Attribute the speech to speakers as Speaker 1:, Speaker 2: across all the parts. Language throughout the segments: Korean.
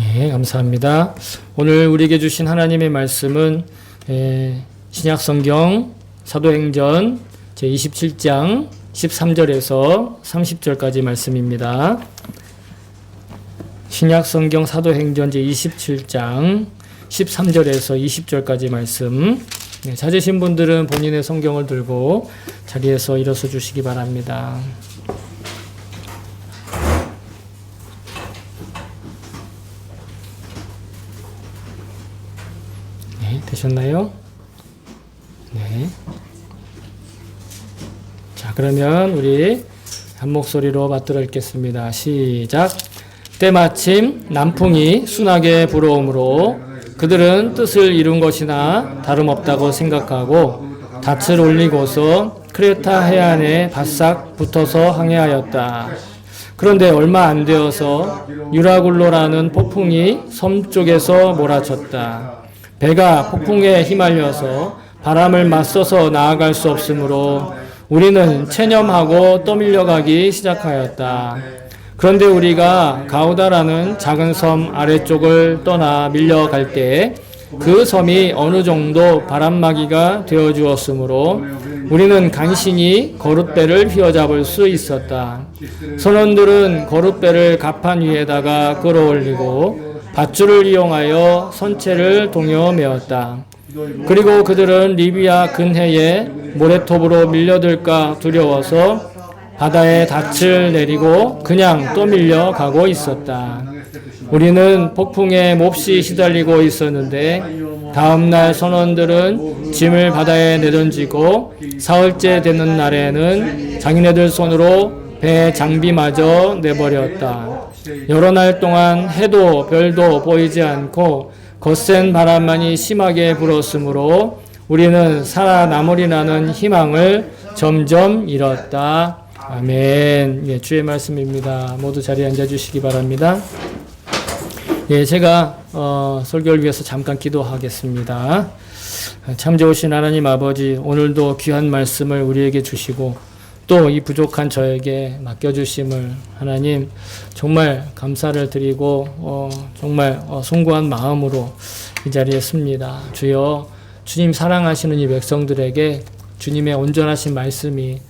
Speaker 1: 네, 감사합니다. 오늘 우리에게 주신 하나님의 말씀은 신약성경 사도행전 제27장 13절에서 30절까지 말씀입니다. 신약성경 사도행전 제27장 13절에서 20절까지 말씀. 찾으신 분들은 본인의 성경을 들고 자리에서 일어서 주시기 바랍니다. 되셨나요? 네. 자, 그러면 우리 한 목소리로 받들어 읽겠습니다. 시작. 때마침 남풍이 순하게 불어오므로 그들은 뜻을 이룬 것이나 다름없다고 생각하고 닻을 올리고서 크레타 해안에 바싹 붙어서 항해하였다. 그런데 얼마 안 되어서 유라굴로라는 폭풍이 섬 쪽에서 몰아쳤다. 배가 폭풍에 휘말려서 바람을 맞서서 나아갈 수 없으므로 우리는 체념하고 떠밀려가기 시작하였다. 그런데 우리가 가우다라는 작은 섬 아래쪽을 떠나 밀려갈 때 그 섬이 어느 정도 바람막이가 되어 주었으므로 우리는 간신히 거룻배를 휘어잡을 수 있었다. 선원들은 거룻배를 갑판 위에다가 끌어올리고 밧줄을 이용하여 선체를 동여 메었다. 그리고 그들은 리비아 근해에 모래톱으로 밀려들까 두려워서 바다에 닻을 내리고 그냥 떠밀려 가고 있었다. 우리는 폭풍에 몹시 시달리고 있었는데 다음날 선원들은 짐을 바다에 내던지고 사흘째 되는 날에는 자기네들 손으로 배 장비마저 내버렸다. 여러 날 동안 해도 별도 보이지 않고 거센 바람만이 심하게 불었으므로 우리는 살아남으리라는 희망을 점점 잃었다. 아멘. 예, 주의 말씀입니다. 모두 자리에 앉아주시기 바랍니다. 예, 제가 설교를 위해서 잠깐 기도하겠습니다. 참 좋으신 하나님 아버지, 오늘도 귀한 말씀을 우리에게 주시고 또 이 부족한 저에게 맡겨주심을 하나님 정말 감사를 드리고 정말 숭고한 마음으로 이 자리에 섭니다. 주여, 주님 사랑하시는 이 백성들에게 주님의 온전하신 말씀이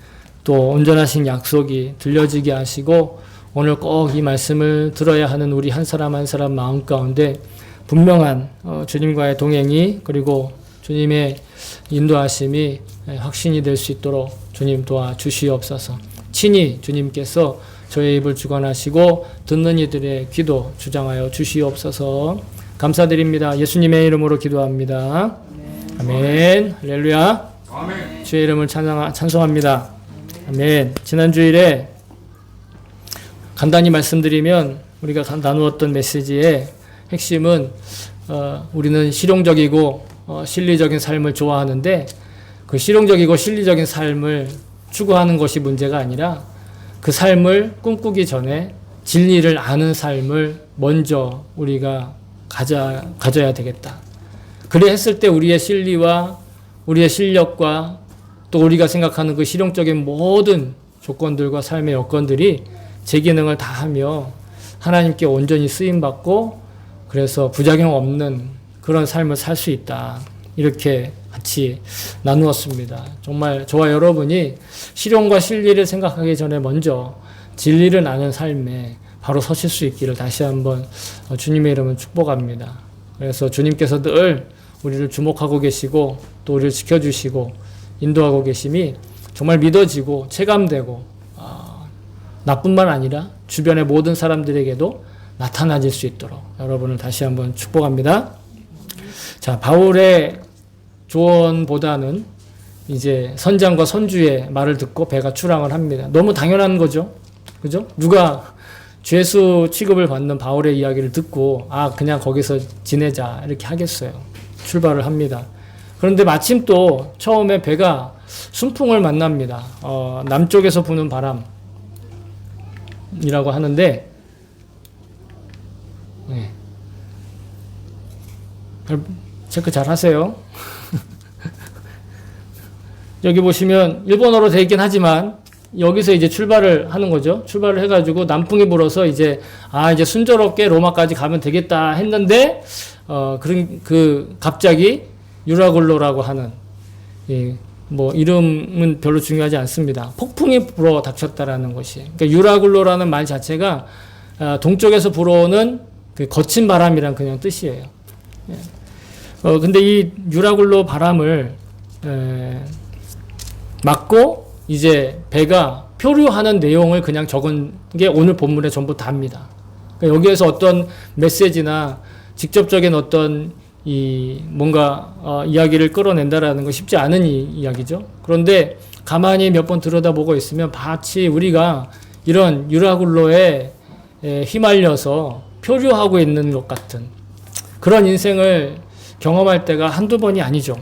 Speaker 1: 또 온전하신 약속이 들려지게 하시고 오늘 꼭 이 말씀을 들어야 하는 우리 한 사람 한 사람 마음 가운데 분명한 주님과의 동행이 그리고 주님의 인도하심이 확신이 될 수 있도록 주님 도와주시옵소서. 친히 주님께서 저의 입을 주관하시고 듣는 이들의 귀도 주장하여 주시옵소서. 감사드립니다. 예수님의 이름으로 기도합니다. 아멘. 할렐루야. 아멘. 주의 이름을 찬송합니다. 아멘. 지난 주일에 간단히 말씀드리면 우리가 나누었던 메시지의 핵심은 우리는 실용적이고 실리적인 삶을 좋아하는데 그 실용적이고 실리적인 삶을 추구하는 것이 문제가 아니라 그 삶을 꿈꾸기 전에 진리를 아는 삶을 먼저 우리가 가져야 되겠다. 그래 했을 때 우리의 실리와 우리의 실력과 또 우리가 생각하는 그 실용적인 모든 조건들과 삶의 여건들이 제 기능을 다하며 하나님께 온전히 쓰임받고 그래서 부작용 없는 그런 삶을 살 수 있다. 이렇게 같이 나누었습니다. 정말 저와 여러분이 실용과 실리를 생각하기 전에 먼저 진리를 아는 삶에 바로 서실 수 있기를 다시 한번 주님의 이름은 축복합니다. 그래서 주님께서 늘 우리를 주목하고 계시고 또 우리를 지켜주시고 인도하고 계심이 정말 믿어지고 체감되고 나뿐만 아니라 주변의 모든 사람들에게도 나타나질 수 있도록 여러분을 다시 한번 축복합니다. 자, 바울의 조언보다는 이제 선장과 선주의 말을 듣고 배가 출항을 합니다. 너무 당연한 거죠. 그죠? 누가 죄수 취급을 받는 바울의 이야기를 듣고 그냥 거기서 지내자 이렇게 하겠어요. 출발을 합니다. 그런데 마침 또 처음에 배가 순풍을 만납니다. 남쪽에서 부는 바람이라고 하는데 네. 체크 잘 하세요. 여기 보시면 일본어로 되어 있긴 하지만 여기서 이제 출발을 하는 거죠. 출발을 해가지고 남풍이 불어서 이제 이제 순조롭게 로마까지 가면 되겠다 했는데 갑자기 유라굴로라고 하는 뭐 이름은 별로 중요하지 않습니다. 폭풍이 불어 닥쳤다라는 것이. 그러니까 유라굴로라는 말 자체가 동쪽에서 불어오는 그 거친 바람이란 그냥 뜻이에요. 근데 이 유라굴로 바람을 막고 이제 배가 표류하는 내용을 그냥 적은 게 오늘 본문에 전부 다입니다. 그러니까 여기에서 어떤 메시지나 직접적인 어떤 뭔가 이야기를 끌어낸다라는 거 쉽지 않은 이야기죠. 그런데 가만히 몇 번 들여다보고 있으면 마치 우리가 이런 유라굴로에 휘말려서 표류하고 있는 것 같은 그런 인생을 경험할 때가 한두 번이 아니죠.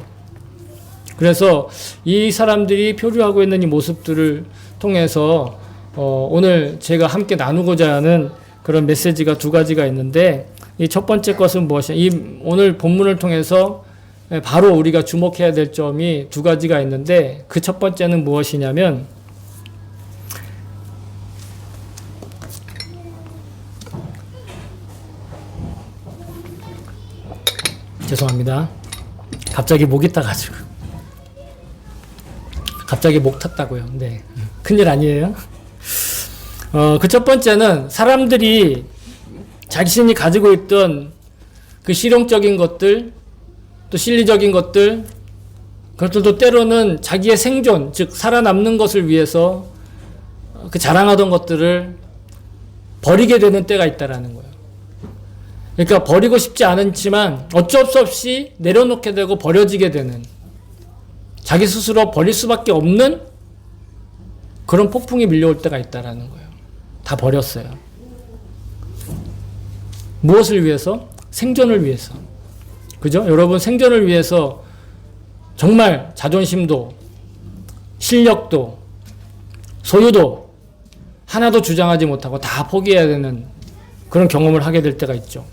Speaker 1: 그래서 이 사람들이 표류하고 있는 이 모습들을 통해서 오늘 제가 함께 나누고자 하는 그런 메시지가 두 가지가 있는데, 이 첫 번째 것은 무엇이냐, 오늘 본문을 통해서 바로 우리가 주목해야 될 점이 두 가지가 있는데, 그 첫 번째는 무엇이냐면 죄송합니다. 갑자기 목이 따가지고. 갑자기 목 탔다고요. 네. 큰일 아니에요. 그 첫 번째는 사람들이 자신이 가지고 있던 그 실용적인 것들, 또 실리적인 것들, 그것들도 때로는 자기의 생존, 즉 살아남는 것을 위해서 그 자랑하던 것들을 버리게 되는 때가 있다라는 거예요. 그러니까 버리고 싶지 않지만 어쩔 수 없이 내려놓게 되고 버려지게 되는, 자기 스스로 버릴 수밖에 없는 그런 폭풍이 밀려올 때가 있다라는 거예요. 다 버렸어요. 무엇을 위해서? 생존을 위해서. 그죠? 여러분, 생존을 위해서 정말 자존심도, 실력도, 소유도 하나도 주장하지 못하고 다 포기해야 되는 그런 경험을 하게 될 때가 있죠.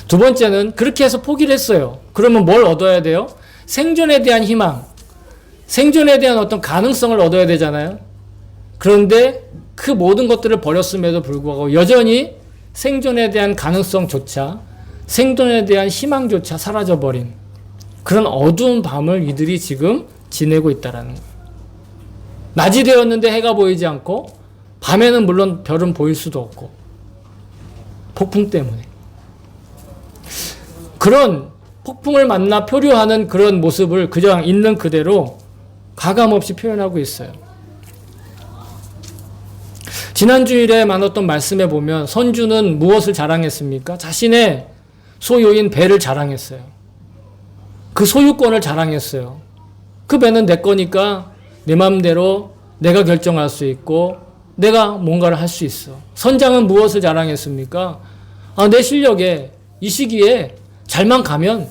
Speaker 1: 두 번째는 그렇게 해서 포기를 했어요. 그러면 뭘 얻어야 돼요? 생존에 대한 희망, 생존에 대한 어떤 가능성을 얻어야 되잖아요. 그런데 그 모든 것들을 버렸음에도 불구하고 여전히 생존에 대한 가능성조차, 생존에 대한 희망조차 사라져버린 그런 어두운 밤을 이들이 지금 지내고 있다라는 거예요. 낮이 되었는데 해가 보이지 않고, 밤에는 물론 별은 보일 수도 없고, 폭풍 때문에. 그런 폭풍을 만나 표류하는 그런 모습을 그냥 있는 그대로 가감없이 표현하고 있어요. 지난 주일에 나눴던 말씀에 보면 선주는 무엇을 자랑했습니까? 자신의 소유인 배를 자랑했어요. 그 소유권을 자랑했어요. 그 배는 내 거니까 내 마음대로 내가 결정할 수 있고 내가 뭔가를 할 수 있어. 선장은 무엇을 자랑했습니까? 내 실력에 이 시기에 잘만 가면,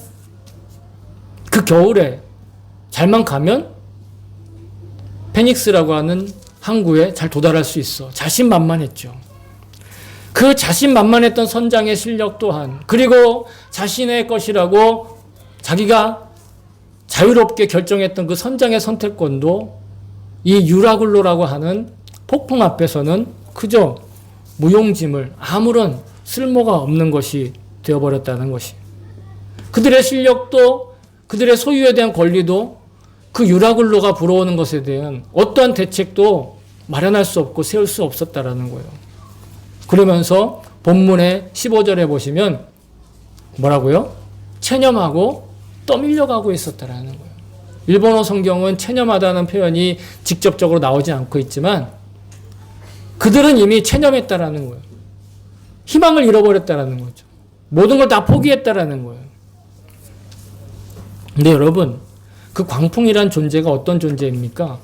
Speaker 1: 그 겨울에 잘만 가면 페닉스라고 하는 항구에 잘 도달할 수 있어. 자신만만했죠. 그 자신만만했던 선장의 실력 또한, 그리고 자신의 것이라고 자기가 자유롭게 결정했던 그 선장의 선택권도 이 유라굴로라고 하는 폭풍 앞에서는 그저 무용지물, 아무런 쓸모가 없는 것이 되어버렸다는 것이. 그들의 실력도, 그들의 소유에 대한 권리도 그 유라굴로가 불어오는 것에 대한 어떠한 대책도 마련할 수 없고 세울 수 없었다라는 거예요. 그러면서 본문의 15절에 보시면 뭐라고요? 체념하고 떠밀려가고 있었다라는 거예요. 일본어 성경은 체념하다는 표현이 직접적으로 나오지 않고 있지만 그들은 이미 체념했다라는 거예요. 희망을 잃어버렸다라는 거죠. 모든 걸 다 포기했다라는 거예요. 근데 여러분, 그 광풍이란 존재가 어떤 존재입니까?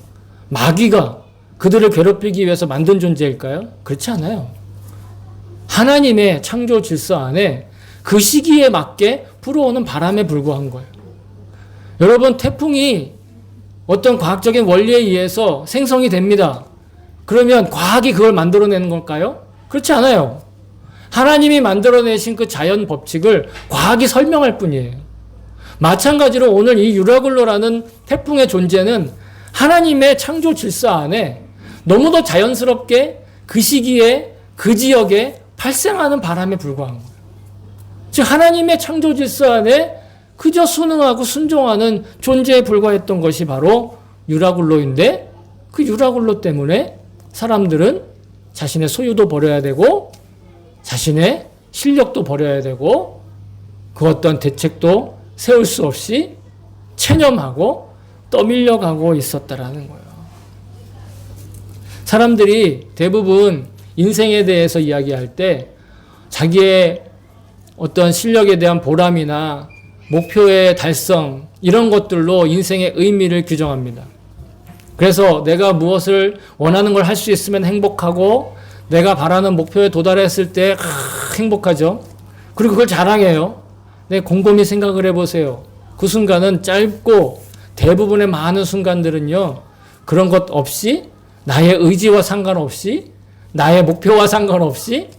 Speaker 1: 마귀가 그들을 괴롭히기 위해서 만든 존재일까요? 그렇지 않아요. 하나님의 창조 질서 안에 그 시기에 맞게 불어오는 바람에 불과한 거예요. 여러분, 태풍이 어떤 과학적인 원리에 의해서 생성이 됩니다. 그러면 과학이 그걸 만들어내는 걸까요? 그렇지 않아요. 하나님이 만들어내신 그 자연 법칙을 과학이 설명할 뿐이에요. 마찬가지로 오늘 이 유라굴로라는 태풍의 존재는 하나님의 창조 질서 안에 너무도 자연스럽게 그 시기에 그 지역에 발생하는 바람에 불과한 거예요. 즉 하나님의 창조 질서 안에 그저 순응하고 순종하는 존재에 불과했던 것이 바로 유라굴로인데, 그 유라굴로 때문에 사람들은 자신의 소유도 버려야 되고 자신의 실력도 버려야 되고 그 어떤 대책도 세울 수 없이 체념하고 떠밀려가고 있었다라는 거예요. 사람들이 대부분 인생에 대해서 이야기할 때 자기의 어떤 실력에 대한 보람이나 목표의 달성 이런 것들로 인생의 의미를 규정합니다. 그래서 내가 무엇을 원하는 걸 할 수 있으면 행복하고 내가 바라는 목표에 도달했을 때 행복하죠. 그리고 그걸 자랑해요. 네, 곰곰이 생각을 해보세요. 그 순간은 짧고 대부분의 많은 순간들은요. 그런 것 없이 나의 의지와 상관없이 나의 목표와 상관없이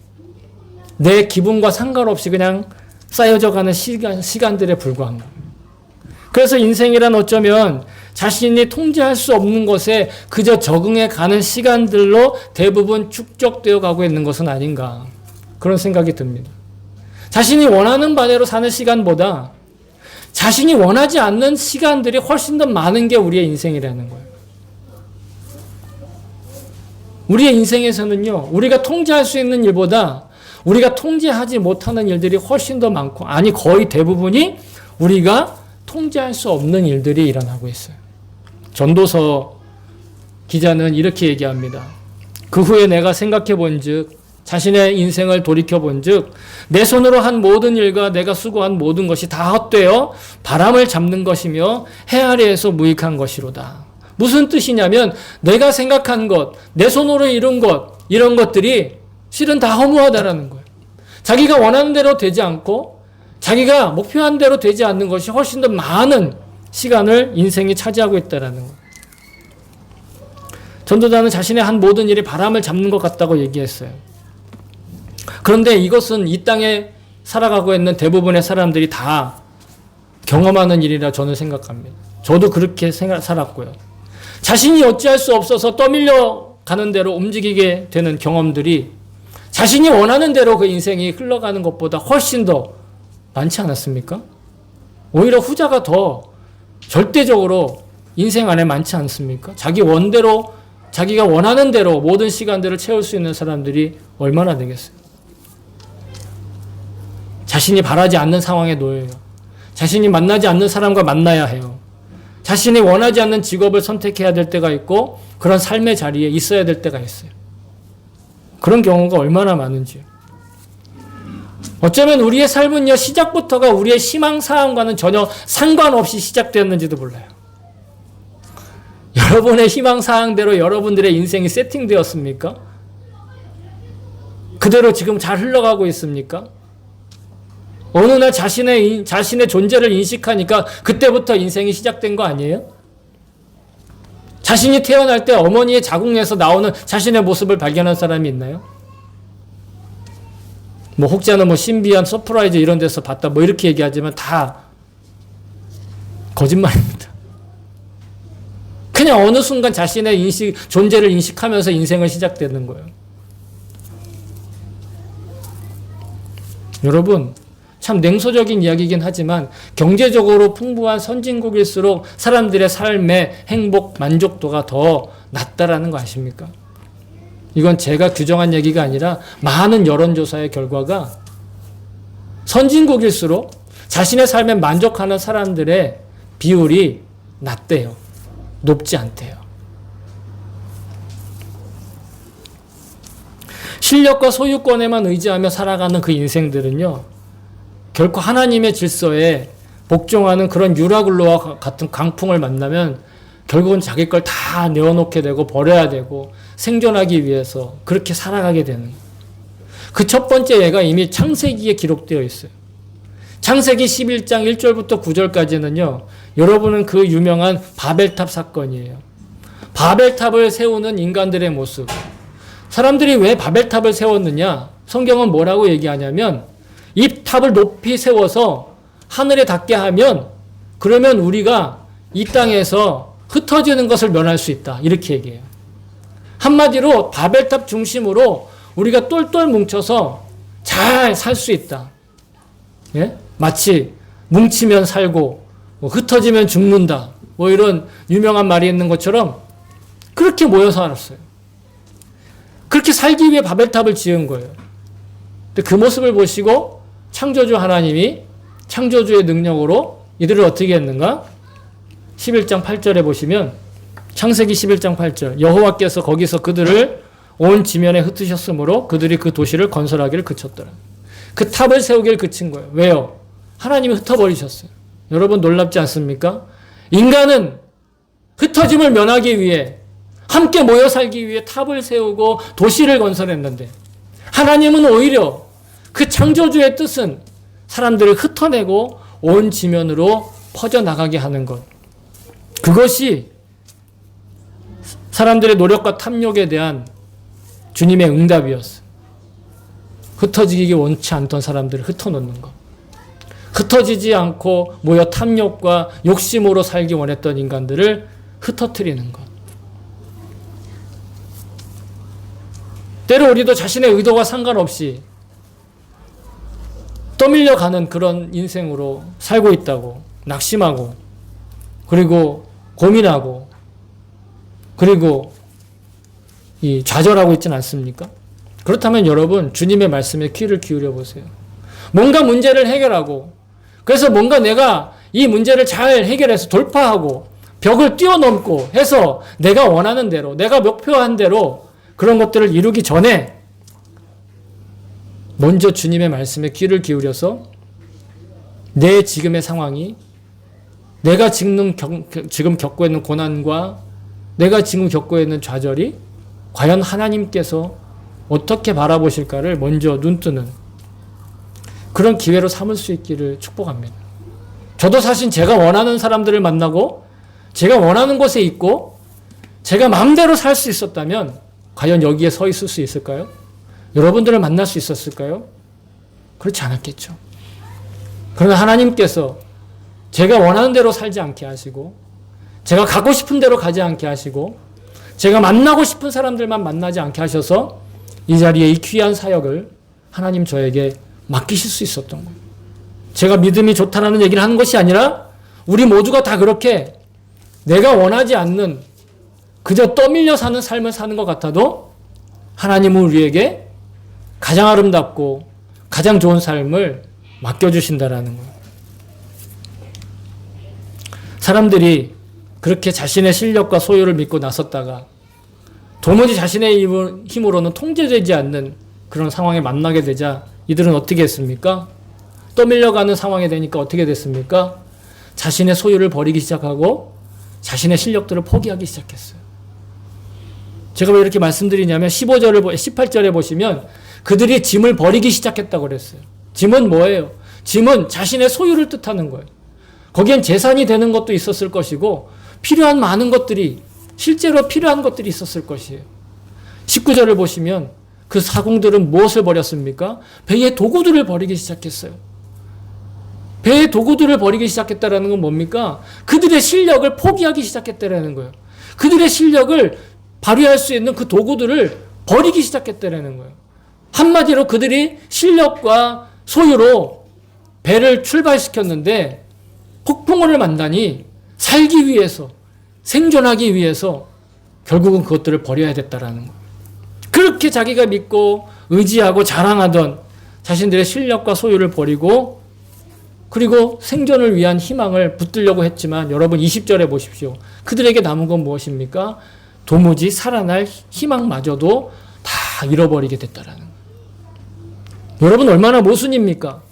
Speaker 1: 내 기분과 상관없이 그냥 쌓여져 가는 시간들에 불과한 거예요. 그래서 인생이란 어쩌면 자신이 통제할 수 없는 것에 그저 적응해 가는 시간들로 대부분 축적되어 가고 있는 것은 아닌가 그런 생각이 듭니다. 자신이 원하는 바대로 사는 시간보다 자신이 원하지 않는 시간들이 훨씬 더 많은 게 우리의 인생이라는 거예요. 우리의 인생에서는요, 우리가 통제할 수 있는 일보다 우리가 통제하지 못하는 일들이 훨씬 더 많고, 아니 거의 대부분이 우리가 통제할 수 없는 일들이 일어나고 있어요. 전도서 기자는 이렇게 얘기합니다. 그 후에 내가 생각해 본즉 자신의 인생을 돌이켜 본즉 내 손으로 한 모든 일과 내가 수고한 모든 것이 다 헛되어 바람을 잡는 것이며 해 아래에서 무익한 것이로다. 무슨 뜻이냐면 내가 생각한 것, 내 손으로 이룬 것, 이런 것들이 실은 다 허무하다라는 거예요. 자기가 원하는 대로 되지 않고 자기가 목표한 대로 되지 않는 것이 훨씬 더 많은 시간을 인생이 차지하고 있다는 거예요. 전도자는 자신의 한 모든 일이 바람을 잡는 것 같다고 얘기했어요. 그런데 이것은 이 땅에 살아가고 있는 대부분의 사람들이 다 경험하는 일이라 저는 생각합니다. 저도 그렇게 살았고요. 자신이 어찌할 수 없어서 떠밀려 가는 대로 움직이게 되는 경험들이 자신이 원하는 대로 그 인생이 흘러가는 것보다 훨씬 더 많지 않았습니까? 오히려 후자가 더 절대적으로 인생 안에 많지 않습니까? 자기 원대로, 자기가 원하는 대로 모든 시간들을 채울 수 있는 사람들이 얼마나 되겠어요? 자신이 바라지 않는 상황에 놓여요. 자신이 만나지 않는 사람과 만나야 해요. 자신이 원하지 않는 직업을 선택해야 될 때가 있고 그런 삶의 자리에 있어야 될 때가 있어요. 그런 경우가 얼마나 많은지요. 어쩌면 우리의 삶은요, 시작부터가 우리의 희망사항과는 전혀 상관없이 시작되었는지도 몰라요. 여러분의 희망사항대로 여러분들의 인생이 세팅되었습니까? 그대로 지금 잘 흘러가고 있습니까? 어느 날 자신의 존재를 인식하니까 그때부터 인생이 시작된 거 아니에요? 자신이 태어날 때 어머니의 자궁에서 나오는 자신의 모습을 발견한 사람이 있나요? 뭐 혹자는 뭐 신비한 서프라이즈 이런 데서 봤다 뭐 이렇게 얘기하지만 다 거짓말입니다. 그냥 어느 순간 자신의 존재를 인식하면서 인생을 시작되는 거예요. 여러분, 참 냉소적인 이야기이긴 하지만 경제적으로 풍부한 선진국일수록 사람들의 삶의 행복, 만족도가 더 낮다라는 거 아십니까? 이건 제가 규정한 얘기가 아니라 많은 여론조사의 결과가 선진국일수록 자신의 삶에 만족하는 사람들의 비율이 낮대요. 높지 않대요. 실력과 소유권에만 의지하며 살아가는 그 인생들은요, 결코 하나님의 질서에 복종하는 그런 유라굴로와 같은 강풍을 만나면 결국은 자기 걸 다 내어놓게 되고 버려야 되고 생존하기 위해서 그렇게 살아가게 되는 거예요. 그 첫 번째 예가 이미 창세기에 기록되어 있어요. 창세기 11장 1절부터 9절까지는요. 여러분은 그 유명한 바벨탑 사건이에요. 바벨탑을 세우는 인간들의 모습. 사람들이 왜 바벨탑을 세웠느냐? 성경은 뭐라고 얘기하냐면 이 탑을 높이 세워서 하늘에 닿게 하면 그러면 우리가 이 땅에서 흩어지는 것을 면할 수 있다. 이렇게 얘기해요. 한마디로 바벨탑 중심으로 우리가 똘똘 뭉쳐서 잘 살 수 있다. 예? 마치 뭉치면 살고 뭐 흩어지면 죽는다. 뭐 이런 유명한 말이 있는 것처럼 그렇게 모여서 살았어요. 그렇게 살기 위해 바벨탑을 지은 거예요. 근데 그 모습을 보시고 창조주 하나님이 창조주의 능력으로 이들을 어떻게 했는가? 11장 8절에 보시면 창세기 11장 8절 여호와께서 거기서 그들을 온 지면에 흩으셨으므로 그들이 그 도시를 건설하기를 그쳤더라. 그 탑을 세우기를 그친 거예요. 왜요? 하나님이 흩어버리셨어요. 여러분 놀랍지 않습니까? 인간은 흩어짐을 면하기 위해 함께 모여 살기 위해 탑을 세우고 도시를 건설했는데 하나님은 오히려 그 창조주의 뜻은 사람들을 흩어내고 온 지면으로 퍼져나가게 하는 것. 그것이 사람들의 노력과 탐욕에 대한 주님의 응답이었어요. 흩어지기 원치 않던 사람들을 흩어놓는 것. 흩어지지 않고 모여 탐욕과 욕심으로 살기 원했던 인간들을 흩어뜨리는 것. 때로 우리도 자신의 의도와 상관없이 떠밀려가는 그런 인생으로 살고 있다고 낙심하고 그리고 고민하고 그리고 좌절하고 있지는 않습니까? 그렇다면 여러분 주님의 말씀에 귀를 기울여 보세요. 뭔가 문제를 해결하고 그래서 뭔가 내가 이 문제를 잘 해결해서 돌파하고 벽을 뛰어넘고 해서 내가 원하는 대로 내가 목표한 대로 그런 것들을 이루기 전에 먼저 주님의 말씀에 귀를 기울여서 내 지금의 상황이 내가 지금 겪고 있는 고난과 내가 지금 겪고 있는 좌절이 과연 하나님께서 어떻게 바라보실까를 먼저 눈뜨는 그런 기회로 삼을 수 있기를 축복합니다. 저도 사실 제가 원하는 사람들을 만나고 제가 원하는 곳에 있고 제가 마음대로 살 수 있었다면 과연 여기에 서 있을 수 있을까요? 여러분들을 만날 수 있었을까요? 그렇지 않았겠죠. 그러나 하나님께서 제가 원하는 대로 살지 않게 하시고 제가 가고 싶은 대로 가지 않게 하시고 제가 만나고 싶은 사람들만 만나지 않게 하셔서 이 자리에 이 귀한 사역을 하나님 저에게 맡기실 수 있었던 거예요. 제가 믿음이 좋다라는 얘기를 하는 것이 아니라 우리 모두가 다 그렇게 내가 원하지 않는 그저 떠밀려 사는 삶을 사는 것 같아도 하나님은 우리에게 가장 아름답고 가장 좋은 삶을 맡겨주신다라는 거예요. 사람들이 그렇게 자신의 실력과 소유를 믿고 나섰다가 도무지 자신의 힘으로는 통제되지 않는 그런 상황에 만나게 되자 이들은 어떻게 했습니까? 떠밀려가는 상황이 되니까 어떻게 됐습니까? 자신의 소유를 버리기 시작하고 자신의 실력들을 포기하기 시작했어요. 제가 왜 이렇게 말씀드리냐면 18절에 보시면 그들이 짐을 버리기 시작했다고 그랬어요. 짐은 뭐예요? 짐은 자신의 소유를 뜻하는 거예요. 거기엔 재산이 되는 것도 있었을 것이고 필요한 많은 것들이 실제로 필요한 것들이 있었을 것이에요. 19절을 보시면 그 사공들은 무엇을 버렸습니까? 배의 도구들을 버리기 시작했어요. 배의 도구들을 버리기 시작했다는 건 뭡니까? 그들의 실력을 포기하기 시작했다는 거예요. 그들의 실력을 발휘할 수 있는 그 도구들을 버리기 시작했다는 거예요. 한마디로 그들이 실력과 소유로 배를 출발시켰는데 폭풍우를 만나니 살기 위해서 생존하기 위해서 결국은 그것들을 버려야 됐다라는 거예요. 그렇게 자기가 믿고 의지하고 자랑하던 자신들의 실력과 소유를 버리고 그리고 생존을 위한 희망을 붙들려고 했지만 여러분 20절에 보십시오. 그들에게 남은 건 무엇입니까? 도무지 살아날 희망마저도 다 잃어버리게 됐다라는 거예요. 여러분 얼마나 모순입니까?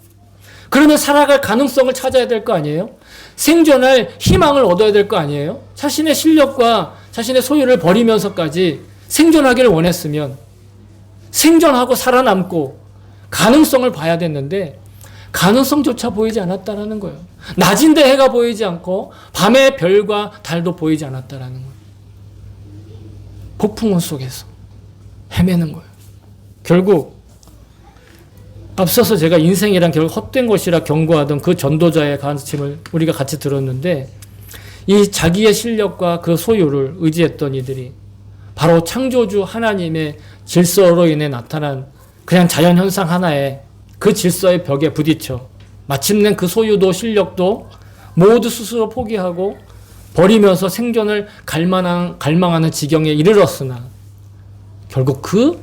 Speaker 1: 그러면 살아갈 가능성을 찾아야 될 거 아니에요? 생존할 희망을 얻어야 될 거 아니에요? 자신의 실력과 자신의 소유를 버리면서까지 생존하기를 원했으면 생존하고 살아남고 가능성을 봐야 됐는데 가능성조차 보이지 않았다라는 거예요. 낮인데 해가 보이지 않고 밤에 별과 달도 보이지 않았다라는 거예요. 폭풍우 속에서 헤매는 거예요. 결국 앞서서 제가 인생이란 결국 헛된 것이라 경고하던 그 전도자의 가르침을 우리가 같이 들었는데 이 자기의 실력과 그 소유를 의지했던 이들이 바로 창조주 하나님의 질서로 인해 나타난 그냥 자연현상 하나에 그 질서의 벽에 부딪혀 마침내 그 소유도 실력도 모두 스스로 포기하고 버리면서 생존을 갈망하는 지경에 이르렀으나 결국 그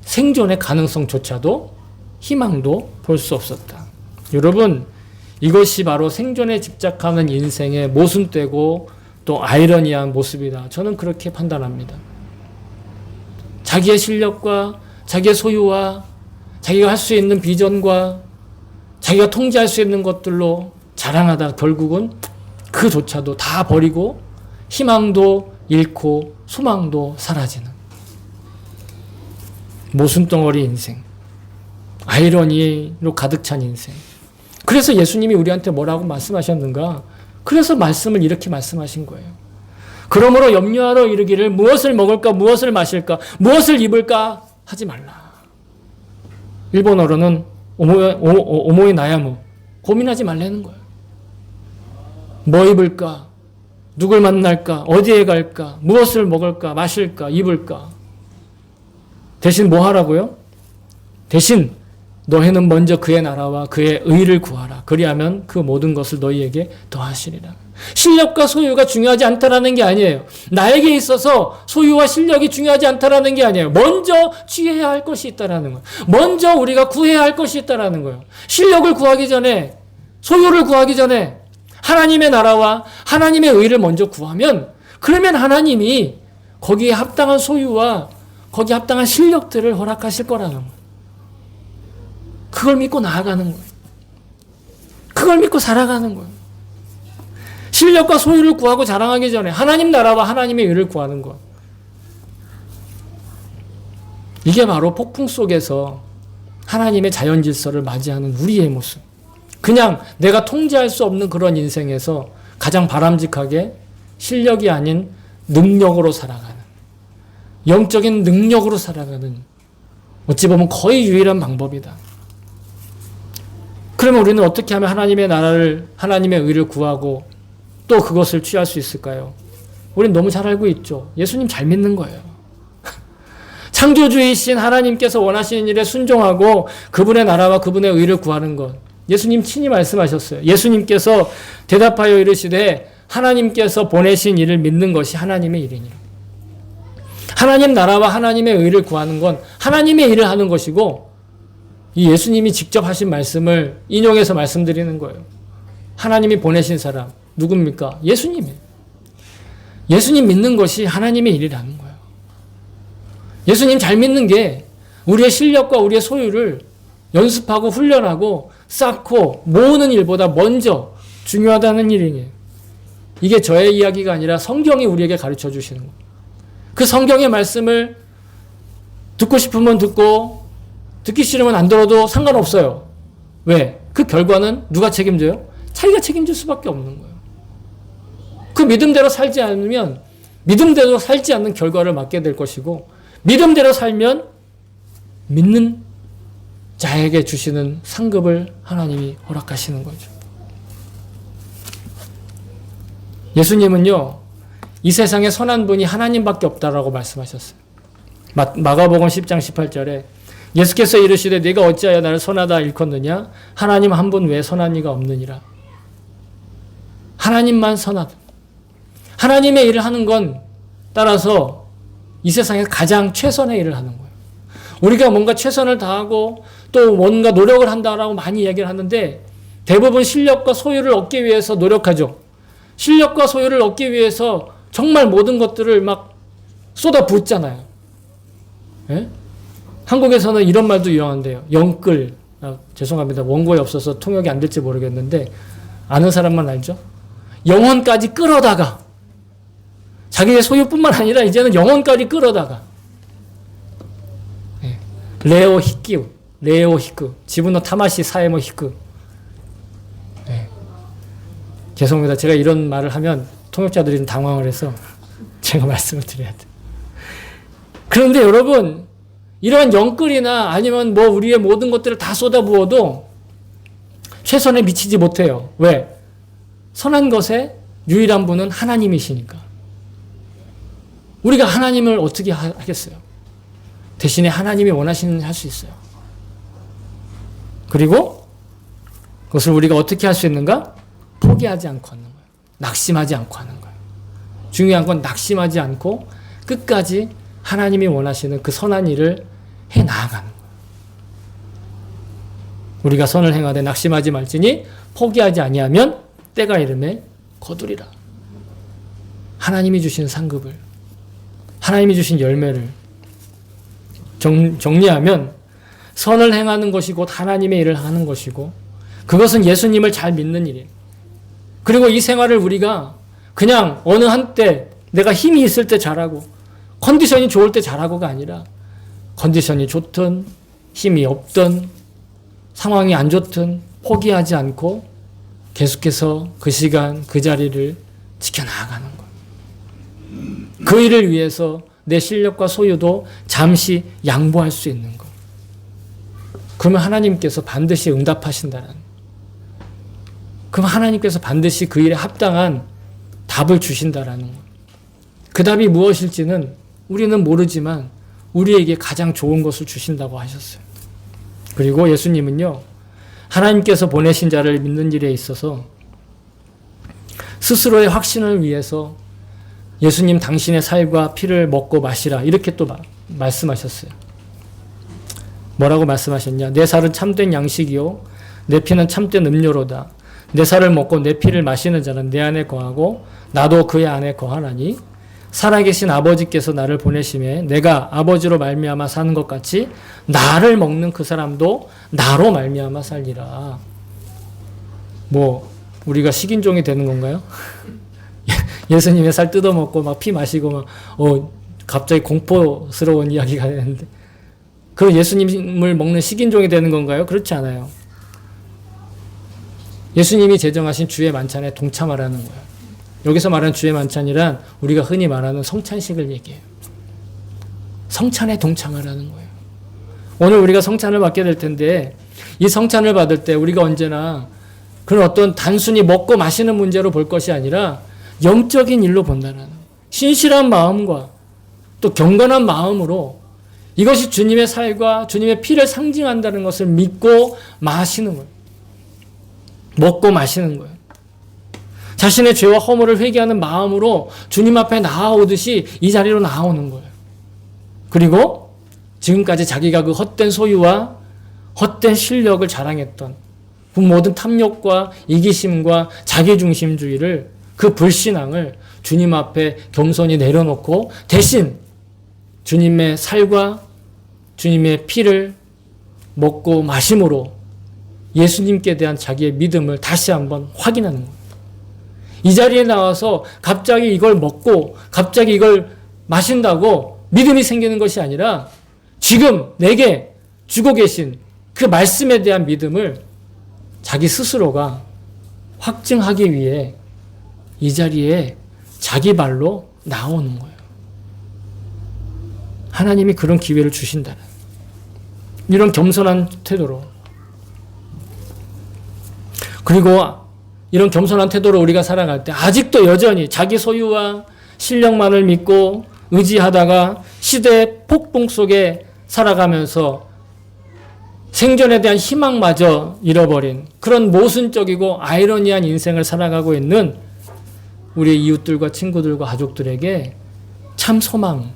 Speaker 1: 생존의 가능성조차도 희망도 볼 수 없었다. 여러분, 이것이 바로 생존에 집착하는 인생의 모순되고 또 아이러니한 모습이다. 저는 그렇게 판단합니다. 자기의 실력과 자기의 소유와 자기가 할 수 있는 비전과 자기가 통제할 수 있는 것들로 자랑하다 결국은 그조차도 다 버리고 희망도 잃고 소망도 사라지는 모순덩어리 인생, 아이러니로 가득 찬 인생. 그래서 예수님이 우리한테 뭐라고 말씀하셨는가? 그래서 말씀을 이렇게 말씀하신 거예요. 그러므로 염려하러 이르기를 무엇을 먹을까, 무엇을 마실까, 무엇을 입을까 하지 말라. 일본어로는 오모이 나야무, 고민하지 말라는 거예요. 뭐 입을까? 누굴 만날까? 어디에 갈까? 무엇을 먹을까? 마실까? 입을까? 대신 뭐 하라고요? 대신 너희는 먼저 그의 나라와 그의 의를 구하라. 그리하면 그 모든 것을 너희에게 더하시리라. 실력과 소유가 중요하지 않다라는 게 아니에요. 나에게 있어서 소유와 실력이 중요하지 않다라는 게 아니에요. 먼저 취해야 할 것이 있다라는 거예요. 먼저 우리가 구해야 할 것이 있다라는 거예요. 실력을 구하기 전에, 소유를 구하기 전에 하나님의 나라와 하나님의 의를 먼저 구하면, 그러면 하나님이 거기에 합당한 소유와 거기에 합당한 실력들을 허락하실 거라는 거예요. 그걸 믿고 나아가는 거예요. 그걸 믿고 살아가는 거예요. 실력과 소유를 구하고 자랑하기 전에 하나님 나라와 하나님의 의를 구하는 것. 이게 바로 폭풍 속에서 하나님의 자연 질서를 맞이하는 우리의 모습. 그냥 내가 통제할 수 없는 그런 인생에서 가장 바람직하게 실력이 아닌 능력으로 살아가는, 영적인 능력으로 살아가는, 어찌 보면 거의 유일한 방법이다. 그러면 우리는 어떻게 하면 하나님의 나라를, 하나님의 의를 구하고 또 그것을 취할 수 있을까요? 우리는 너무 잘 알고 있죠. 예수님 잘 믿는 거예요. 창조주이신 하나님께서 원하시는 일에 순종하고 그분의 나라와 그분의 의를 구하는 것. 예수님 친히 말씀하셨어요. 예수님께서 대답하여 이르시되 하나님께서 보내신 일을 믿는 것이 하나님의 일이니라. 하나님 나라와 하나님의 의를 구하는 건 하나님의 일을 하는 것이고, 이 예수님이 직접 하신 말씀을 인용해서 말씀드리는 거예요. 하나님이 보내신 사람 누굽니까? 예수님이에요. 예수님 믿는 것이 하나님의 일이라는 거예요. 예수님 잘 믿는 게 우리의 실력과 우리의 소유를 연습하고 훈련하고 쌓고 모으는 일보다 먼저 중요하다는 일이에요. 이게 저의 이야기가 아니라 성경이 우리에게 가르쳐 주시는 거예요. 그 성경의 말씀을 듣고 싶으면 듣고 듣기 싫으면 안 들어도 상관없어요. 왜? 그 결과는 누가 책임져요? 자기가 책임질 수밖에 없는 거예요. 그 믿음대로 살지 않으면 믿음대로 살지 않는 결과를 맞게 될 것이고, 믿음대로 살면 믿는 자에게 주시는 상급을 하나님이 허락하시는 거죠. 예수님은요, 이 세상에 선한 분이 하나님밖에 없다라고 말씀하셨어요. 마가복음 10장 18절에 예수께서 이르시되 네가 어찌하여 나를 선하다 일컫느냐? 하나님 한 분 외에 선한 이가 없느니라. 하나님만 선하다. 하나님의 일을 하는 건 따라서 이 세상에서 가장 최선의 일을 하는 거예요. 우리가 뭔가 최선을 다하고 또 뭔가 노력을 한다라고 많이 이야기를 하는데, 대부분 실력과 소유를 얻기 위해서 노력하죠. 실력과 소유를 얻기 위해서 정말 모든 것들을 막 쏟아붓잖아요. 예? 한국에서는 이런 말도 유용한데요. 영끌. 죄송합니다. 원고에 없어서 통역이 안 될지 모르겠는데 아는 사람만 알죠? 영혼까지 끌어다가, 자기의 소유뿐만 아니라 이제는 영혼까지 끌어다가, 예. 레오 히크, 지분노 타마시 사에모 히크. 예. 죄송합니다. 제가 이런 말을 하면 통역자들이 좀 당황을 해서 제가 말씀을 드려야 돼요. 그런데 여러분, 이러한 영끌이나 아니면 뭐 우리의 모든 것들을 다 쏟아부어도 최선에 미치지 못해요. 왜? 선한 것의 유일한 분은 하나님이시니까. 우리가 하나님을 어떻게 하겠어요? 대신에 하나님이 원하시는 할 수 있어요. 그리고 그것을 우리가 어떻게 할 수 있는가? 포기하지 않고 하는 거예요. 낙심하지 않고 하는 거예요. 중요한 건 낙심하지 않고 끝까지 하나님이 원하시는 그 선한 일을 해 나아가는 거예요. 우리가 선을 행하되 낙심하지 말지니 포기하지 아니하면 때가 이름에 거두리라. 하나님이 주신 상급을, 하나님이 주신 열매를 정리하면 선을 행하는 것이 곧 하나님의 일을 하는 것이고, 그것은 예수님을 잘 믿는 일이에요. 그리고 이 생활을 우리가 그냥 어느 한때 내가 힘이 있을 때 잘하고 컨디션이 좋을 때 잘하고가 아니라, 컨디션이 좋든 힘이 없든 상황이 안 좋든 포기하지 않고 계속해서 그 시간 그 자리를 지켜나가는 거예요. 그 일을 위해서 내 실력과 소유도 잠시 양보할 수 있는 것. 그러면 하나님께서 반드시 응답하신다는. 그럼 하나님께서 반드시 그 일에 합당한 답을 주신다라는 것. 그 답이 무엇일지는 우리는 모르지만 우리에게 가장 좋은 것을 주신다고 하셨어요. 그리고 예수님은요, 하나님께서 보내신 자를 믿는 일에 있어서 스스로의 확신을 위해서 예수님 당신의 살과 피를 먹고 마시라 이렇게 또 말씀하셨어요. 뭐라고 말씀하셨냐? 내 살은 참된 양식이요 내 피는 참된 음료로다. 내 살을 먹고 내 피를 마시는 자는 내 안에 거하고 나도 그의 안에 거하나니 살아계신 아버지께서 나를 보내심에 내가 아버지로 말미암아 사는 것 같이 나를 먹는 그 사람도 나로 말미암아 살리라. 뭐 우리가 식인종이 되는 건가요? 예수님의 살 뜯어먹고 막 피 마시고 막 갑자기 공포스러운 이야기가 되는데, 그 예수님을 먹는 식인종이 되는 건가요? 그렇지 않아요. 예수님이 제정하신 주의 만찬에 동참하라는 거예요. 여기서 말하는 주의 만찬이란 우리가 흔히 말하는 성찬식을 얘기해요. 성찬에 동참하라는 거예요. 오늘 우리가 성찬을 받게 될 텐데, 이 성찬을 받을 때 우리가 언제나 그런 어떤 단순히 먹고 마시는 문제로 볼 것이 아니라 영적인 일로 본다는, 신실한 마음과 또 경건한 마음으로 이것이 주님의 살과 주님의 피를 상징한다는 것을 믿고 마시는 거예요. 먹고 마시는 거예요. 자신의 죄와 허물을 회개하는 마음으로 주님 앞에 나아오듯이 이 자리로 나아오는 거예요. 그리고 지금까지 자기가 그 헛된 소유와 헛된 실력을 자랑했던 그 모든 탐욕과 이기심과 자기중심주의를, 그 불신앙을 주님 앞에 겸손히 내려놓고 대신 주님의 살과 주님의 피를 먹고 마심으로 예수님께 대한 자기의 믿음을 다시 한번 확인하는 거예요. 이 자리에 나와서 갑자기 이걸 먹고 갑자기 이걸 마신다고 믿음이 생기는 것이 아니라 지금 내게 주고 계신 그 말씀에 대한 믿음을 자기 스스로가 확증하기 위해 이 자리에 자기 발로 나오는 거예요. 하나님이 그런 기회를 주신다는, 이런 겸손한 태도로, 그리고 이런 겸손한 태도로 우리가 살아갈 때 아직도 여전히 자기 소유와 실력만을 믿고 의지하다가 시대의 폭풍 속에 살아가면서 생존에 대한 희망마저 잃어버린 그런 모순적이고 아이러니한 인생을 살아가고 있는 우리 이웃들과 친구들과 가족들에게 참 소망,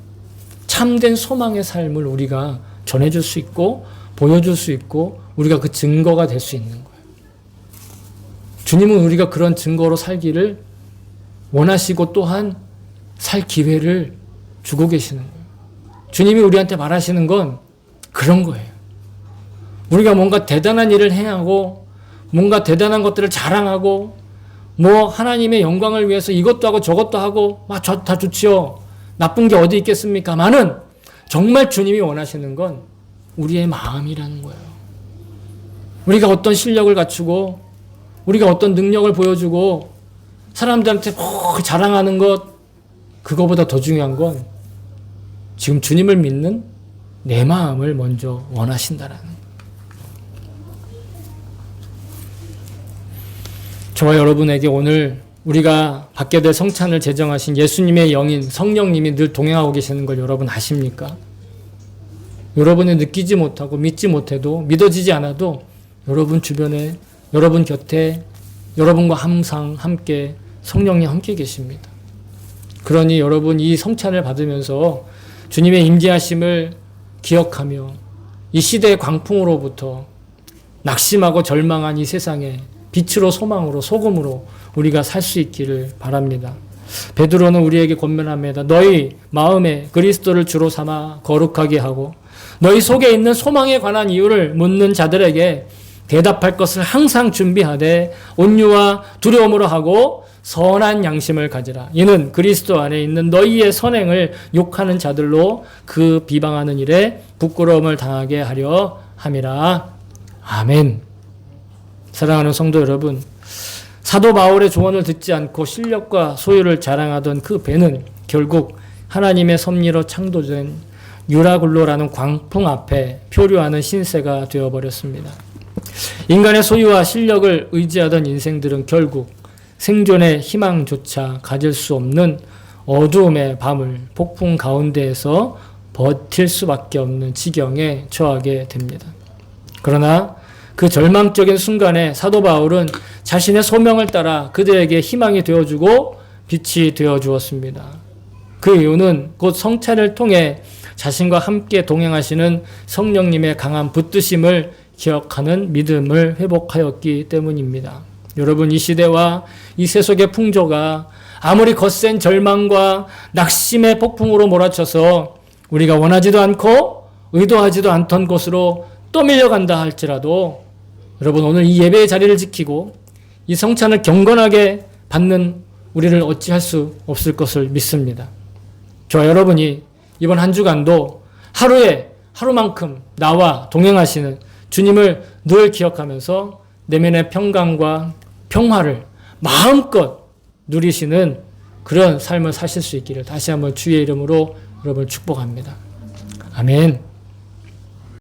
Speaker 1: 참된 소망의 삶을 우리가 전해줄 수 있고 보여줄 수 있고 우리가 그 증거가 될 수 있는 거예요. 주님은 우리가 그런 증거로 살기를 원하시고 또한 살 기회를 주고 계시는 거예요. 주님이 우리한테 말하시는 건 그런 거예요. 우리가 뭔가 대단한 일을 행하고 뭔가 대단한 것들을 자랑하고 뭐 하나님의 영광을 위해서 이것도 하고 저것도 하고 다 좋지요. 나쁜 게 어디 있겠습니까만은 정말 주님이 원하시는 건 우리의 마음이라는 거예요. 우리가 어떤 실력을 갖추고 우리가 어떤 능력을 보여주고 사람들한테 자랑하는 것, 그거보다 더 중요한 건 지금 주님을 믿는 내 마음을 먼저 원하신다라는 거예요. 저와 여러분에게 오늘 우리가 받게 될 성찬을 제정하신 예수님의 영인 성령님이 늘 동행하고 계시는 걸 여러분 아십니까? 여러분이 느끼지 못하고 믿지 못해도 믿어지지 않아도 여러분 주변에 여러분 곁에 여러분과 항상 함께 성령님 함께 계십니다. 그러니 여러분 이 성찬을 받으면서 주님의 임재하심을 기억하며 이 시대의 광풍으로부터 낙심하고 절망한 이 세상에 빛으로 소망으로 소금으로 우리가 살 수 있기를 바랍니다. 베드로는 우리에게 권면합니다. 너희 마음에 그리스도를 주로 삼아 거룩하게 하고 너희 속에 있는 소망에 관한 이유를 묻는 자들에게 대답할 것을 항상 준비하되 온유와 두려움으로 하고 선한 양심을 가지라. 이는 그리스도 안에 있는 너희의 선행을 욕하는 자들로 그 비방하는 일에 부끄러움을 당하게 하려 함이라. 아멘. 사랑하는 성도 여러분, 사도 바울의 조언을 듣지 않고 실력과 소유를 자랑하던 그 배는 결국 하나님의 섭리로 창조된 유라굴로라는 광풍 앞에 표류하는 신세가 되어버렸습니다. 인간의 소유와 실력을 의지하던 인생들은 결국 생존의 희망조차 가질 수 없는 어두움의 밤을 폭풍 가운데에서 버틸 수밖에 없는 지경에 처하게 됩니다. 그러나 그 절망적인 순간에 사도 바울은 자신의 소명을 따라 그들에게 희망이 되어주고 빛이 되어주었습니다. 그 이유는 곧 성찬을 통해 자신과 함께 동행하시는 성령님의 강한 붙드심을 기억하는 믿음을 회복하였기 때문입니다. 여러분, 이 시대와 이 세속의 풍조가 아무리 거센 절망과 낙심의 폭풍으로 몰아쳐서 우리가 원하지도 않고 의도하지도 않던 곳으로 떠밀려간다 할지라도 여러분, 오늘 이 예배의 자리를 지키고 이 성찬을 경건하게 받는 우리를 어찌할 수 없을 것을 믿습니다. 저와 여러분이 이번 한 주간도 하루만큼 나와 동행하시는 주님을 늘 기억하면서 내면의 평강과 평화를 마음껏 누리시는 그런 삶을 사실 수 있기를 다시 한번 주의 이름으로 여러분을 축복합니다. 아멘.